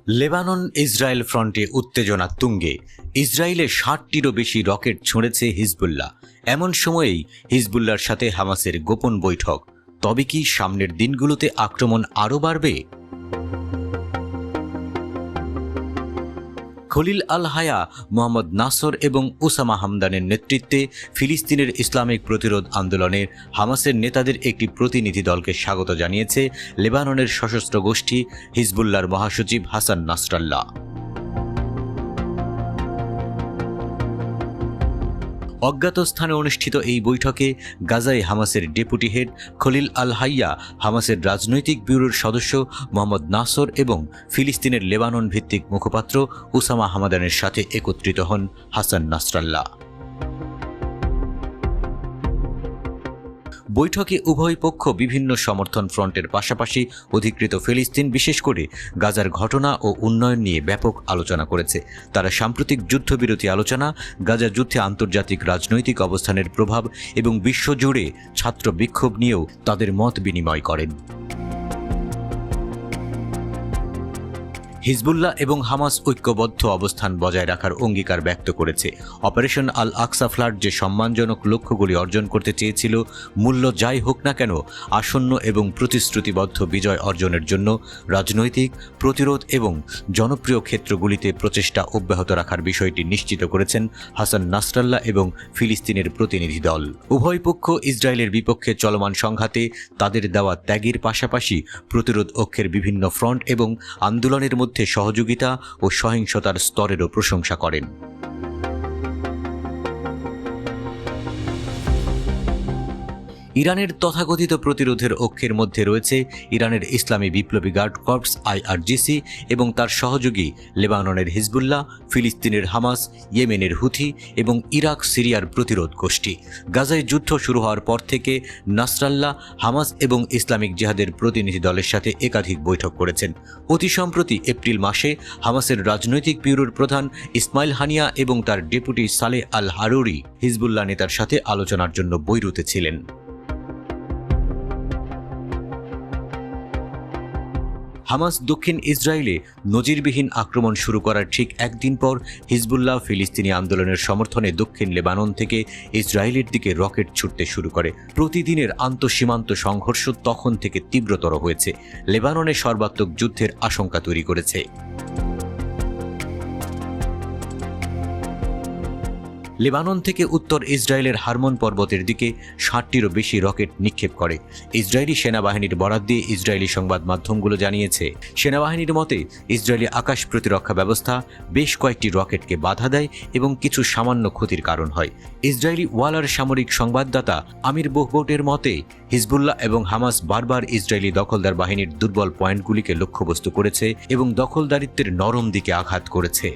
Lebanon Israel ফ্রন্টে উত্তেজনা তুঙ্গে। ইসরায়েলে ৬০টিরও বেশি রকেট ছুঁড়েছে হিজবুল্লাহ। এমন সময়েই হিজবুল্লাহর সাথে হামাসের গোপন বৈঠক। তবে কি সামনের দিনগুলোতে আক্রমণ আরও বাড়বে? খলিল আল হায়া, মোহাম্মদ নাসর এবং ওসামা হামদানের নেতৃত্বে ফিলিস্তিনের ইসলামিক প্রতিরোধ আন্দোলনের হামাসের নেতাদের একটি প্রতিনিধি দলকে স্বাগত জানিয়েছে লেবাননের সশস্ত্র গোষ্ঠী হিজবুল্লাহর মহাসচিব হাসান নাসরাল্লাহ। অজ্ঞাত স্থানে অনুষ্ঠিত এই বৈঠকে গাজায় হামাসের ডেপুটি হেড খলিল আল হাইয়া, হামাসের রাজনৈতিক ব্যুরোর সদস্য মোহাম্মদ নাসর এবং ফিলিস্তিনের লেবানন ভিত্তিক মুখপাত্র ওসামা হামদানের সাথে একত্রিত হন হাসান নাসরাল্লাহ। বৈঠকে উভয় পক্ষ বিভিন্ন সমর্থন ফ্রন্টের পাশাপাশি অধিকৃত ফিলিস্তিন, বিশেষ করে গাজার ঘটনা ও উন্নয়ন নিয়ে ব্যাপক আলোচনা করেছে। তারা সাম্প্রতিক যুদ্ধবিরতি আলোচনা, গাজা যুদ্ধে আন্তর্জাতিক রাজনৈতিক অবস্থানের প্রভাব এবং বিশ্বজুড়ে ছাত্র বিক্ষোভ নিয়েও তাদের মত বিনিময় করেন। হিজবুল্লাহ এবং হামাস ঐক্যবদ্ধ অবস্থান বজায় রাখার অঙ্গীকার ব্যক্ত করেছে। অপারেশন আল আকসা ফ্লাড যে সম্মানজনক লক্ষ্যগুলি অর্জন করতে চেয়েছিল, মূল্য যাই হোক না কেন, আসন্ন এবং প্রতিশ্রুতিবদ্ধ বিজয় অর্জনের জন্য রাজনৈতিক, প্রতিরোধ এবং জনপ্রিয় ক্ষেত্রগুলিতে প্রচেষ্টা অব্যাহত রাখার বিষয়টি নিশ্চিত করেছেন হাসান নাসরাল্লাহ এবং ফিলিস্তিনের প্রতিনিধি দল। উভয় পক্ষ ইসরায়েলের বিপক্ষে চলমান সংঘাতে তাদের দেওয়া ত্যাগের পাশাপাশি প্রতিরোধ অক্ষের বিভিন্ন ফ্রন্ট এবং আন্দোলনের মধ্যে সহযোগিতা ও সহিংসতার স্তরেরও প্রশংসা করেন। ইরানের তথাকথিত প্রতিরোধের অক্ষের মধ্যে রয়েছে ইরানের ইসলামী বিপ্লবী গার্ড কর্পস IRGC এবং তার সহযোগী লেবাননের হিজবুল্লাহ, ফিলিস্তিনের হামাস, ইয়েমেনের হুথি এবং ইরাক সিরিয়ার প্রতিরোধ গোষ্ঠী। গাজায় যুদ্ধ শুরু হওয়ার পর থেকে নাসরাল্লাহ হামাস এবং ইসলামিক জিহাদের প্রতিনিধি দলের সাথে একাধিক বৈঠক করেছেন। অতি সম্প্রতি এপ্রিল মাসে হামাসের রাজনৈতিক ব্যুরোর প্রধান ইসমাইল হানিয়া এবং তার ডেপুটি সালেহ আল হারুরি হিজবুল্লাহ নেতার সাথে আলোচনার জন্য বৈরুতে ছিলেন। হামাস দক্ষিণ ইসরায়েলে নজিরবিহীন আক্রমণ শুরু করার ঠিক একদিন পর হিজবুল্লাহ ফিলিস্তিনি আন্দোলনের সমর্থনে দক্ষিণ লেবানন থেকে ইসরায়েলের দিকে রকেট ছুটতে শুরু করে। প্রতিদিনের আন্তঃসীমান্ত সংঘর্ষ তখন থেকে তীব্রতর হয়েছে, লেবাননে সর্বাত্মক যুদ্ধের আশঙ্কা তৈরি করেছে। লেবানন থেকে উত্তর ইসরায়েলের হারমন পর্বতের দিকে ৬০টিরও বেশি রকেট নিক্ষেপ করে ইসরায়েলি সেনাবাহিনীর বরাত দিয়ে ইসরায়েলি সংবাদ মাধ্যমগুলো জানিয়েছে। সেনাবাহিনীর মতে ইসরায়েলি আকাশ প্রতিরক্ষা ব্যবস্থা বেশ কয়েকটি রকেটকে বাধা দেয় এবং কিছু সামান্য ক্ষতির কারণ হয়। ইসরায়েলি ওয়ালার সামরিক সংবাদদাতা আমির বহুবোটের মতে হিজবুল্লাহ এবং হামাস বারবার ইসরায়েলি দখলদার বাহিনীর দুর্বল পয়েন্টগুলিকে লক্ষ্যবস্তু করেছে এবং দখলদারিত্বের নরম দিকে আঘাত করেছে।